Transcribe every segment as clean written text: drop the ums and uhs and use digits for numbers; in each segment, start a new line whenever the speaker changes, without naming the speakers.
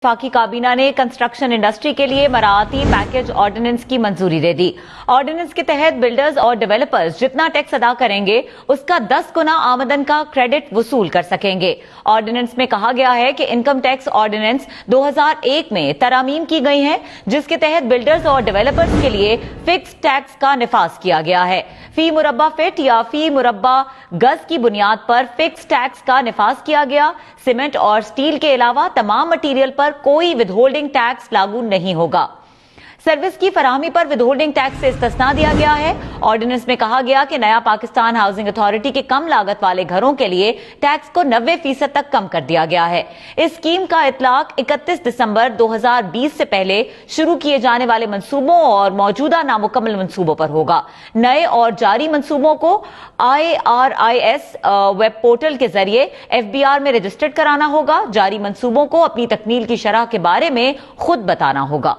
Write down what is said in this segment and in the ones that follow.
वफाकी काबीना ने कंस्ट्रक्शन इंडस्ट्री के लिए मराआती पैकेज ऑर्डिनेंस की मंजूरी दे दी। ऑर्डिनेंस के तहत बिल्डर्स और डेवलपर्स जितना टैक्स अदा करेंगे उसका 10 गुना आमदन का क्रेडिट वसूल कर सकेंगे। ऑर्डिनेंस में कहा गया है कि इनकम टैक्स ऑर्डिनेंस 2001 में तरामीम की गई है, जिसके तहत बिल्डर्स और डेवलपर्स के लिए फिक्स टैक्स का निफाज किया गया है। फी मुरब्बा फीट या फी मुरब्बा गज की बुनियाद पर फिक्स टैक्स का निफाज किया गया। सीमेंट और स्टील के अलावा तमाम मटीरियल पर कोई विदहोल्डिंग टैक्स लागू नहीं होगा। सर्विस की फराहमी पर विदहोल्डिंग टैक्स से इस्तिस्ना दिया गया है। ऑर्डिनेंस में कहा गया कि नया पाकिस्तान हाउसिंग अथॉरिटी के कम लागत वाले घरों के लिए टैक्स को 90% तक कम कर दिया गया है। इस स्कीम का इतलाक 31 दिसंबर 2020 से पहले शुरू किए जाने वाले मंसूबों और मौजूदा नामुकम्मल मंसूबों पर होगा। नए और जारी मंसूबों को IRIS वेब पोर्टल के जरिए FBR में रजिस्टर्ड कराना होगा। जारी मंसूबों को अपनी तकमील की शरह के बारे में खुद बताना होगा।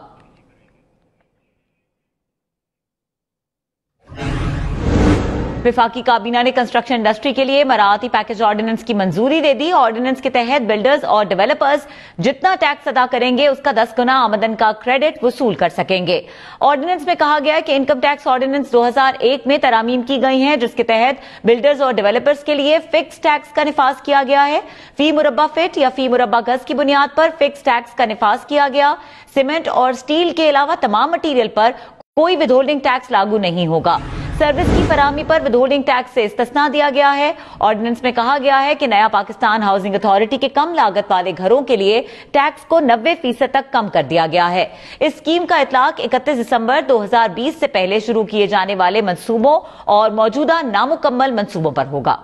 वफाकी काबीना ने कंस्ट्रक्शन इंडस्ट्री के लिए मराआती पैकेज ऑर्डिनेंस की मंजूरी दे दी। ऑर्डिनेंस के तहत बिल्डर्स और डेवलपर्स जितना टैक्स अदा करेंगे उसका 10 गुना आमदन का क्रेडिट वसूल कर सकेंगे। ऑर्डिनेंस में कहा गया है कि इनकम टैक्स ऑर्डिनेंस 2001 में तरामीम की गई हैं, जिसके तहत बिल्डर्स और डेवलपर्स के लिए फिक्स टैक्स का निफाज किया गया है। फी मुरब्बा फीट या फी मुरब्बा गज की बुनियाद पर फिक्स टैक्स का निफाज किया गया। सीमेंट और स्टील के अलावा तमाम मटीरियल पर कोई विदहोल्डिंग टैक्स लागू नहीं होगा। सर्विस की फराहमी पर विदहोल्डिंग टैक्स से इस्तिस्ना दिया गया है। ऑर्डिनेंस में कहा गया है कि नया पाकिस्तान हाउसिंग अथॉरिटी के कम लागत वाले घरों के लिए टैक्स को 90% तक कम कर दिया गया है। इस स्कीम का इतलाक 31 दिसंबर 2020 से पहले शुरू किए जाने वाले मंसूबों और मौजूदा नामुकम्मल मंसूबों पर होगा।